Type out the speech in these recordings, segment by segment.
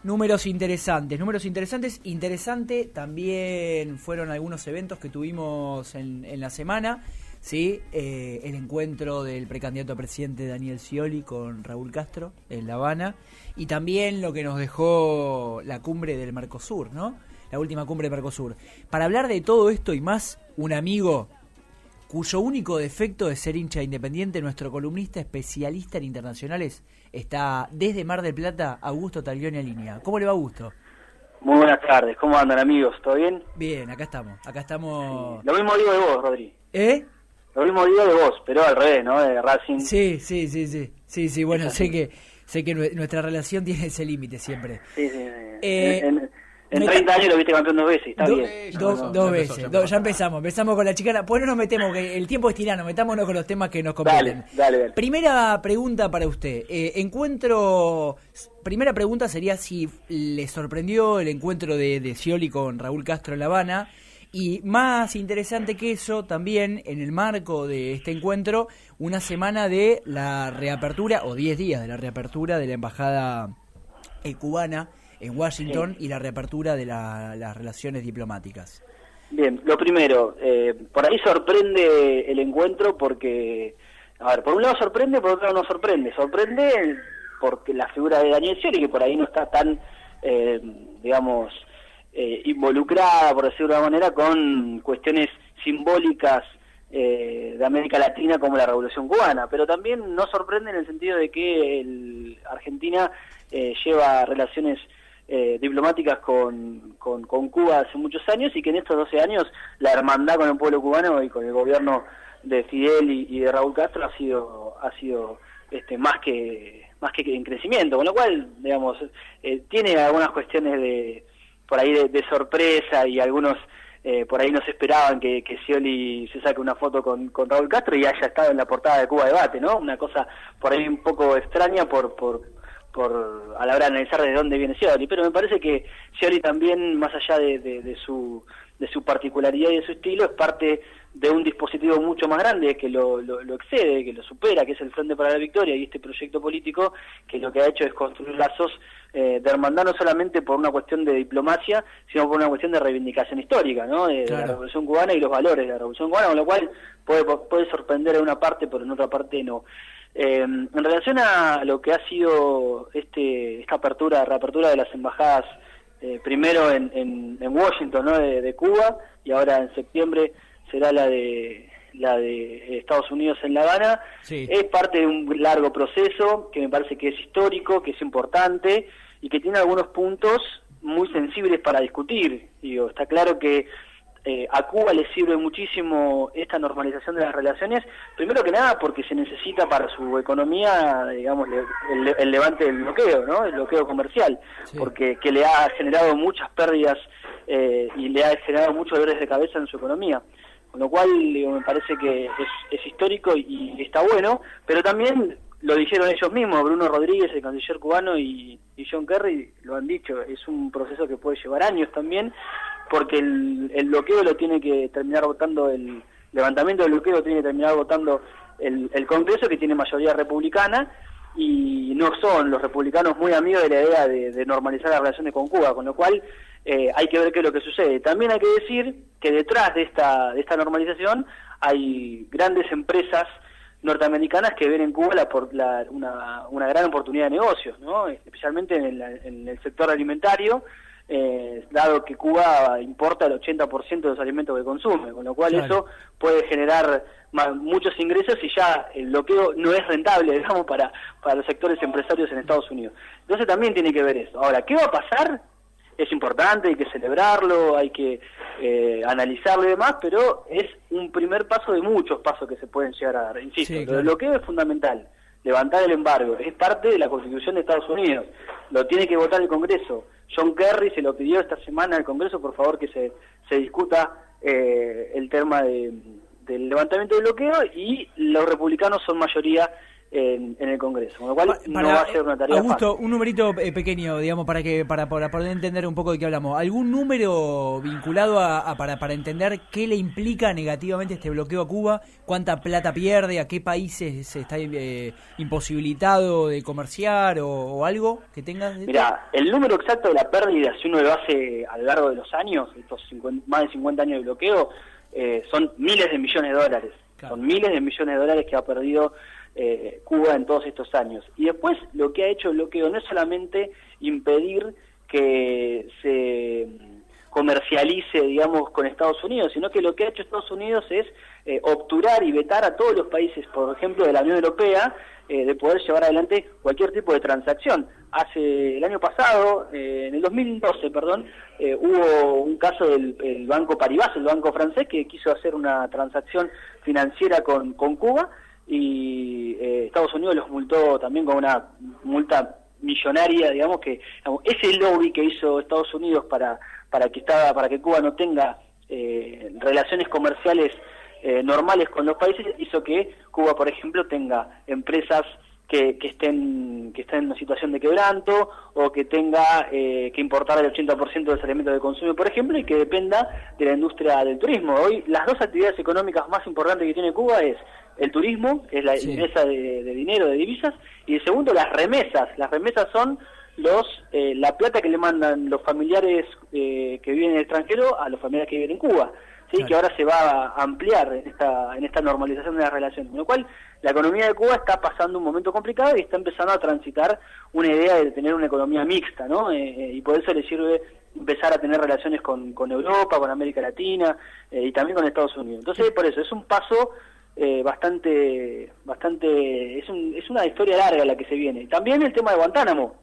Números interesantes. Interesante también fueron algunos eventos que tuvimos en la semana, ¿sí? El encuentro del precandidato a presidente Daniel Scioli con Raúl Castro en La Habana, y también lo que nos dejó la cumbre del Mercosur, ¿no? La última cumbre del Mercosur. Para hablar de todo esto y más, un amigo cuyo único defecto es ser hincha independiente, nuestro columnista especialista en internacionales, está desde Mar del Plata, Augusto Taglioni en línea. ¿Cómo le va, Augusto? Muy buenas tardes, ¿cómo andan, amigos? ¿Todo bien? Bien, acá estamos. Sí. Lo mismo digo de vos, Rodri. Lo mismo digo de vos, pero al revés, ¿no? De Racing. Sí, bueno, sé que nuestra relación tiene ese límite siempre. Sí. En 30 años lo viste campeón 2 veces, está bien. Dos veces. Ya empezamos con la chicana. Pues no nos metemos, que el tiempo es tirano, metámonos con los temas que nos competen. Dale. Primera pregunta para usted. Primera pregunta sería si le sorprendió el encuentro de Scioli con Raúl Castro en La Habana. Y más interesante que eso, también en el marco de este encuentro, una semana de la reapertura, o 10 días de la reapertura de la embajada cubana en Washington, sí, y la reapertura de las relaciones diplomáticas. Bien, lo primero, por ahí sorprende el encuentro porque, por un lado sorprende, por otro lado no sorprende. Sorprende porque la figura de Daniel Scioli, que por ahí no está tan, involucrada, por decirlo de alguna manera, con cuestiones simbólicas de América Latina como la Revolución Cubana, pero también no sorprende en el sentido de que Argentina lleva relaciones diplomáticas con Cuba hace muchos años, y que en estos 12 años la hermandad con el pueblo cubano y con el gobierno de Fidel y de Raúl Castro ha sido más que en crecimiento, con lo cual, digamos, tiene algunas cuestiones por ahí de sorpresa, y algunos por ahí no se esperaban que Scioli se saque una foto con Raúl Castro y haya estado en la portada de Cuba Debate, ¿no? Una cosa por ahí un poco extraña por a la hora de analizar de dónde viene Scioli, pero me parece que Scioli también, más allá de su particularidad y de su estilo, es parte de un dispositivo mucho más grande que lo excede, que lo supera, que es el Frente para la Victoria, y este proyecto político que lo que ha hecho es construir lazos de hermandad, no solamente por una cuestión de diplomacia, sino por una cuestión de reivindicación histórica, ¿no? De la Revolución Cubana y los valores de la Revolución Cubana, con lo cual puede sorprender en una parte, pero en otra parte no. En relación a lo que ha sido esta reapertura de las embajadas, primero en Washington, ¿no? de Cuba, y ahora en septiembre será la de Estados Unidos en La Habana, sí, es parte de un largo proceso que me parece que es histórico, que es importante y que tiene algunos puntos muy sensibles para discutir. Está claro que a Cuba le sirve muchísimo esta normalización de las relaciones, primero que nada porque se necesita para su economía, digamos, el levante del bloqueo, ¿no? El bloqueo comercial, sí, porque le ha generado muchas pérdidas y le ha generado muchos dolores de cabeza en su economía, con lo cual me parece que es histórico y está bueno, pero también lo dijeron ellos mismos, Bruno Rodríguez, el canciller cubano, y John Kerry lo han dicho, es un proceso que puede llevar años también, porque el bloqueo lo tiene que terminar votando, el levantamiento del bloqueo tiene que terminar votando el Congreso, que tiene mayoría republicana, y no son los republicanos muy amigos de la idea de normalizar las relaciones con Cuba, con lo cual hay que ver qué es lo que sucede. También hay que decir que detrás de esta normalización hay grandes empresas norteamericanas que ven en Cuba una gran oportunidad de negocios, ¿no? Especialmente en el sector alimentario, dado que Cuba importa el 80% de los alimentos que consume, con lo cual eso puede generar muchos ingresos, y ya el bloqueo no es rentable, digamos, para los sectores empresarios en Estados Unidos. Entonces también tiene que ver eso. Ahora, ¿qué va a pasar? Es importante, hay que celebrarlo, hay que analizarlo y demás, pero es un primer paso de muchos pasos que se pueden llegar a dar. Insisto, sí, claro, el bloqueo es fundamental, levantar el embargo, es parte de la Constitución de Estados Unidos, lo tiene que votar el Congreso. John Kerry se lo pidió esta semana al Congreso, por favor, que se discuta el tema del levantamiento del bloqueo, y los republicanos son mayoría en el Congreso, con lo cual no va a ser una tarea Augusto, fácil. un numerito pequeño, digamos, para poder entender un poco de qué hablamos. ¿Algún número vinculado para entender qué le implica negativamente este bloqueo a Cuba? ¿Cuánta plata pierde? ¿A qué países se está imposibilitado de comerciar o algo que tengas? Mirá, el número exacto de la pérdida, si uno lo hace a lo largo de los años, estos más de 50 años de bloqueo, son miles de millones de dólares. Claro. Son miles de millones de dólares que ha perdido Cuba en todos estos años. Y después lo que ha hecho el bloqueo no es solamente impedir que se comercialice, digamos, con Estados Unidos, sino que lo que ha hecho Estados Unidos es obturar y vetar a todos los países, por ejemplo, de la Unión Europea, de poder llevar adelante cualquier tipo de transacción. El año pasado, en el 2012, hubo un caso del Banco Paribas, el banco francés, que quiso hacer una transacción financiera con Cuba, y Estados Unidos los multó también con una multa millonaria, digamos, ese lobby que hizo Estados Unidos para que Cuba no tenga relaciones comerciales normales con los países, hizo que Cuba, por ejemplo, tenga empresas que estén en una situación de quebranto, o que tenga que importar el 80% de los alimentos de consumo, por ejemplo, y que dependa de la industria del turismo. Hoy las dos actividades económicas más importantes que tiene Cuba es el turismo, que es la ingresa de dinero, de divisas, y el segundo, las remesas. Las remesas son la plata que le mandan los familiares que viven en el extranjero a los familiares que viven en Cuba. Sí, claro. Que ahora se va a ampliar en esta normalización de las relaciones, con lo cual la economía de Cuba está pasando un momento complicado y está empezando a transitar una idea de tener una economía mixta, ¿no? Y por eso le sirve empezar a tener relaciones con Europa, con América Latina y también con Estados Unidos. Entonces, por eso es un paso bastante es una historia larga la que se viene. También el tema de Guantánamo.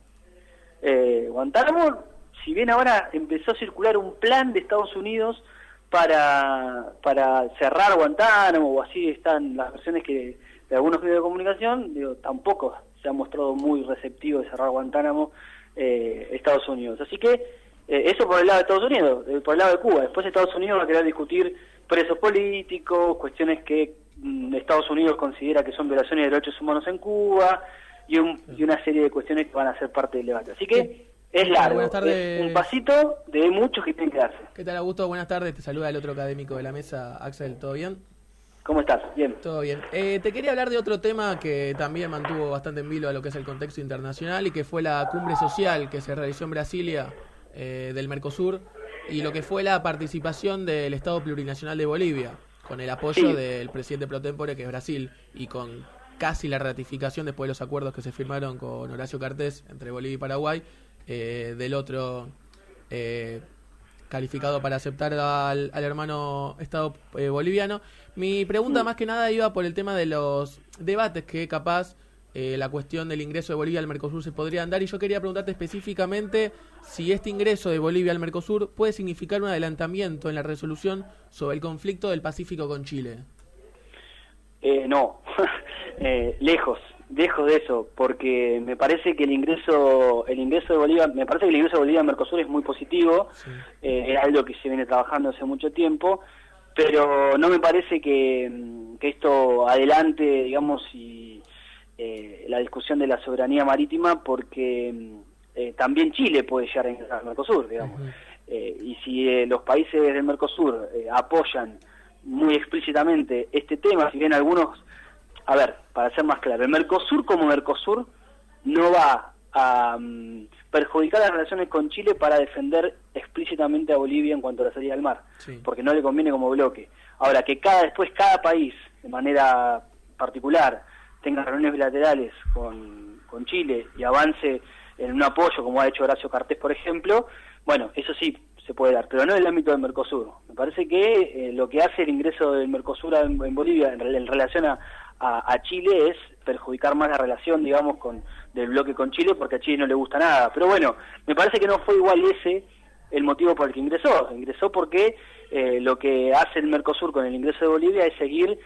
Guantánamo, si bien ahora empezó a circular un plan de Estados Unidos para cerrar Guantánamo, o así están las versiones de algunos medios de comunicación, tampoco se ha mostrado muy receptivo de cerrar Guantánamo Estados Unidos. Así que eso por el lado de Estados Unidos, por el lado de Cuba. Después Estados Unidos va a querer discutir presos políticos, cuestiones que Estados Unidos considera que son violaciones de derechos humanos en Cuba, y una serie de cuestiones que van a ser parte del debate. Así que es largo, es un pasito de muchos que tienen que darse. ¿Qué tal, Augusto? Buenas tardes, te saluda el otro académico de la mesa, Axel, ¿todo bien? ¿Cómo estás? Bien. Todo bien. Te quería hablar de otro tema que también mantuvo bastante en vilo a lo que es el contexto internacional, y que fue la cumbre social que se realizó en Brasilia del Mercosur, y lo que fue la participación del Estado Plurinacional de Bolivia, con el apoyo del presidente pro tempore, que es Brasil, y con casi la ratificación después de los acuerdos que se firmaron con Horacio Cartés entre Bolivia y Paraguay, del otro calificado para aceptar al hermano Estado boliviano. Mi pregunta más que nada iba por el tema de los debates que capaz la cuestión del ingreso de Bolivia al Mercosur se podrían dar, y yo quería preguntarte específicamente si este ingreso de Bolivia al Mercosur puede significar un adelantamiento en la resolución sobre el conflicto del Pacífico con Chile. No, lejos de eso, porque me parece que el ingreso de Bolivia, al Mercosur es muy positivo, es algo que se viene trabajando hace mucho tiempo, pero no me parece que esto adelante, digamos, la discusión de la soberanía marítima, porque también Chile puede llegar a ingresar al Mercosur, digamos. Y si los países del Mercosur apoyan muy explícitamente este tema, si bien algunos, a ver, para ser más claro, el Mercosur como Mercosur no va a perjudicar las relaciones con Chile para defender explícitamente a Bolivia en cuanto a la salida al mar, porque no le conviene como bloque. Ahora, que después cada país, de manera particular, tenga reuniones bilaterales con Chile y avance en un apoyo, como ha hecho Horacio Cartés, por ejemplo, bueno, eso sí se puede dar, pero no en el ámbito del Mercosur. Me parece que lo que hace el ingreso del Mercosur en Bolivia en relación a Chile es perjudicar más la relación, digamos, del bloque con Chile, porque a Chile no le gusta nada. Pero bueno, me parece que no fue igual ese el motivo por el que ingresó. Ingresó porque lo que hace el Mercosur con el ingreso de Bolivia es seguir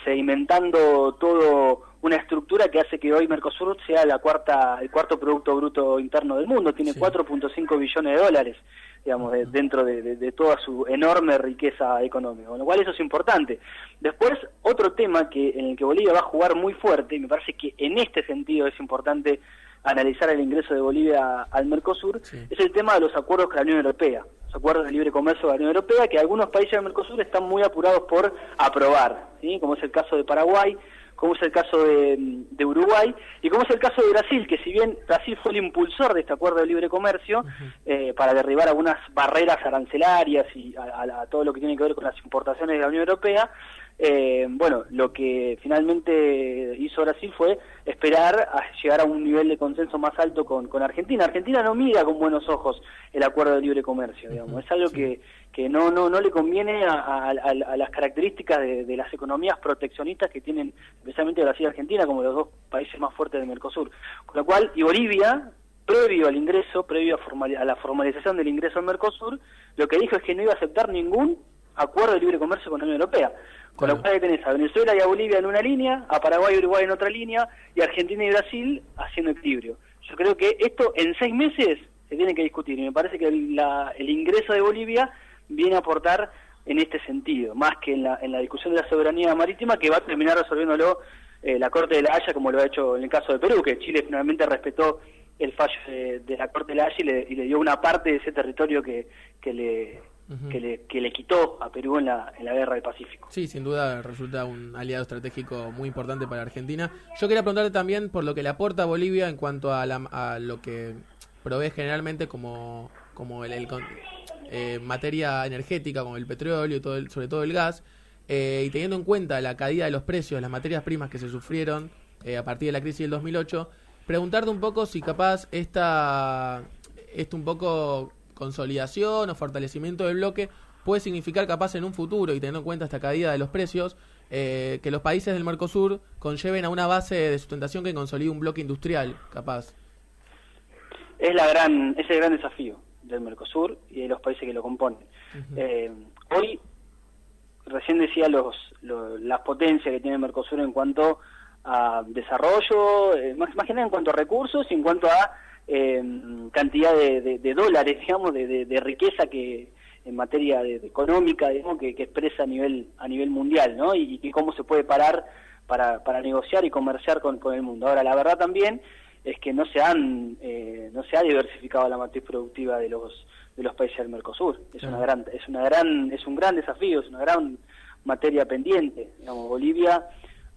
sedimentando todo una estructura que hace que hoy Mercosur sea el cuarto Producto Bruto Interno del mundo, tiene 4.5 billones de dólares, digamos, dentro de toda su enorme riqueza económica, con lo cual eso es importante. Después, otro tema en el que Bolivia va a jugar muy fuerte, y me parece que en este sentido es importante analizar el ingreso de Bolivia al Mercosur, es el tema de los acuerdos con la Unión Europea, los acuerdos de libre comercio de la Unión Europea, que algunos países del Mercosur están muy apurados por aprobar, ¿sí? Como es el caso de Paraguay, como es el caso de Uruguay, y como es el caso de Brasil, que si bien Brasil fue el impulsor de este acuerdo de libre comercio, para derribar algunas barreras arancelarias y a todo lo que tiene que ver con las importaciones de la Unión Europea, bueno, lo que finalmente hizo Brasil fue esperar a llegar a un nivel de consenso más alto con Argentina. Argentina no mira con buenos ojos el acuerdo de libre comercio, digamos. Es algo que no le conviene a las características de las economías proteccionistas que tienen especialmente Brasil y Argentina como los dos países más fuertes del Mercosur. Con lo cual, y Bolivia, previo al ingreso, a la formalización del ingreso al Mercosur, lo que dijo es que no iba a aceptar ningún acuerdo de libre comercio con la Unión Europea. Con lo cual tenés a Venezuela y a Bolivia en una línea, a Paraguay y Uruguay en otra línea, y Argentina y Brasil haciendo equilibrio. Yo creo que esto en 6 meses se tiene que discutir, y me parece que el ingreso de Bolivia viene a aportar en este sentido, más que en la discusión de la soberanía marítima, que va a terminar resolviéndolo la Corte de la Haya, como lo ha hecho en el caso de Perú, que Chile finalmente respetó el fallo de la Corte de la Haya y le dio una parte de ese territorio que le quitó a Perú en la guerra del Pacífico. Sí, sin duda resulta un aliado estratégico muy importante para Argentina. Yo quería preguntarte también por lo que le aporta a Bolivia en cuanto a lo que provee generalmente como materia energética, como el petróleo y sobre todo el gas, y teniendo en cuenta la caída de los precios de las materias primas que se sufrieron a partir de la crisis del 2008, preguntarte un poco si capaz esta un poco consolidación o fortalecimiento del bloque puede significar capaz en un futuro, y teniendo en cuenta esta caída de los precios, que los países del Mercosur conlleven a una base de sustentación que consolide un bloque industrial, capaz. Es el gran desafío del Mercosur y de los países que lo componen. Hoy, recién decía las potencias que tiene el Mercosur en cuanto a desarrollo, más que nada en cuanto a recursos y en cuanto a cantidad de dólares, digamos, de riqueza que en materia económica, digamos, que expresa a nivel mundial, ¿no? Y cómo se puede parar para negociar y comerciar con el mundo. Ahora, la verdad también es que no se ha diversificado la matriz productiva de los países del Mercosur. Es un gran desafío, es una gran materia pendiente. Digamos, Bolivia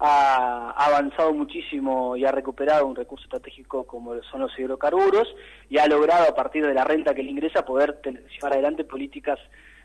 ha avanzado muchísimo y ha recuperado un recurso estratégico como son los hidrocarburos, y ha logrado, a partir de la renta que le ingresa, poder llevar adelante políticas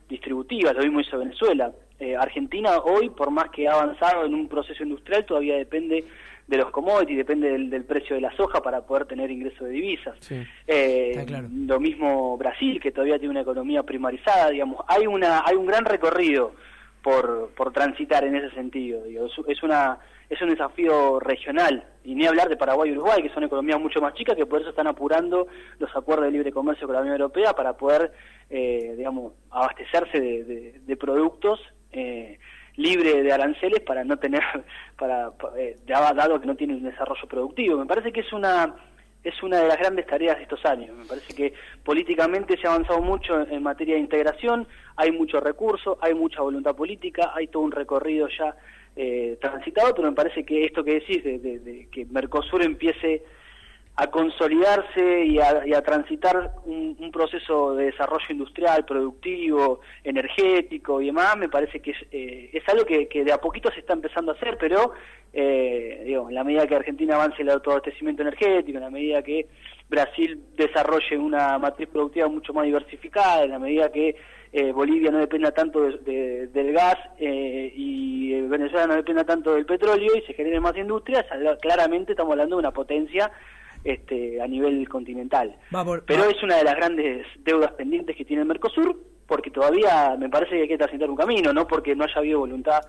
distributivas. Lo mismo hizo Venezuela. Argentina hoy, por más que ha avanzado en un proceso industrial, todavía depende de los commodities, depende del precio de la soja para poder tener ingreso de divisas. Sí, está claro. Lo mismo Brasil, que todavía tiene una economía primarizada, digamos. Hay un gran recorrido por transitar en ese sentido. Digo, es un desafío regional, y ni hablar de Paraguay y Uruguay, que son economías mucho más chicas, que por eso están apurando los acuerdos de libre comercio con la Unión Europea para poder, digamos, abastecerse de productos libre de aranceles para no tener, dado que no tienen un desarrollo productivo. Me parece que es una de las grandes tareas de estos años. Me parece que políticamente se ha avanzado mucho en materia de integración, hay mucho recurso, hay mucha voluntad política, hay todo un recorrido ya transitado, pero me parece que esto que decís, de que Mercosur empiece a consolidarse y a transitar un proceso de desarrollo industrial, productivo, energético y demás, me parece que es algo que de a poquito se está empezando a hacer, pero en la medida que Argentina avance el autoabastecimiento energético, en la medida que Brasil desarrolle una matriz productiva mucho más diversificada, en la medida que Bolivia no dependa tanto del gas y Venezuela no dependa tanto del petróleo y se genere más industria, claramente estamos hablando de una potencia a nivel continental. Pero es una de las grandes deudas pendientes que tiene el Mercosur, porque todavía me parece que hay que transitar un camino, no porque no haya habido voluntad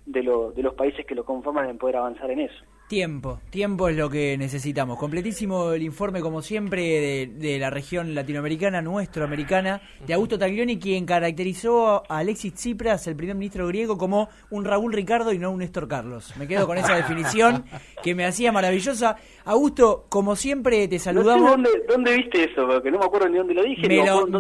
de los países que lo conforman en poder avanzar en eso. Tiempo es lo que necesitamos. Completísimo el informe, como siempre, de la región latinoamericana, nuestroamericana, de Augusto Taglioni, quien caracterizó a Alexis Tsipras, el primer ministro griego, como un Raúl Ricardo y no un Néstor Carlos. Me quedo con esa definición que me hacía maravillosa. Augusto, como siempre, te saludamos. No sé dónde viste eso, porque no me acuerdo ni dónde lo dije.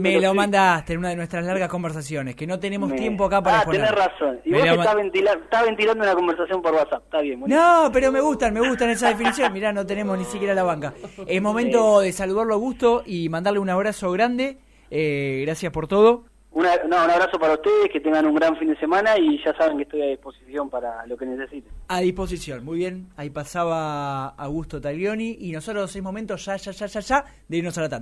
Me lo mandaste en una de nuestras largas conversaciones, que no tenemos tiempo acá para exponer. Tenés razón. Y vos estás ventilando una conversación por WhatsApp. Está bien. Buenísimo. No, pero me gustan esa definición. Mirá, no tenemos ni siquiera la banca. Es momento de saludarlo a Augusto y mandarle un abrazo grande. Gracias por todo. Un abrazo para ustedes, que tengan un gran fin de semana y ya saben que estoy a disposición para lo que necesiten. A disposición, muy bien. Ahí pasaba Augusto Taglioni y nosotros es momento ya de irnos a la tanda.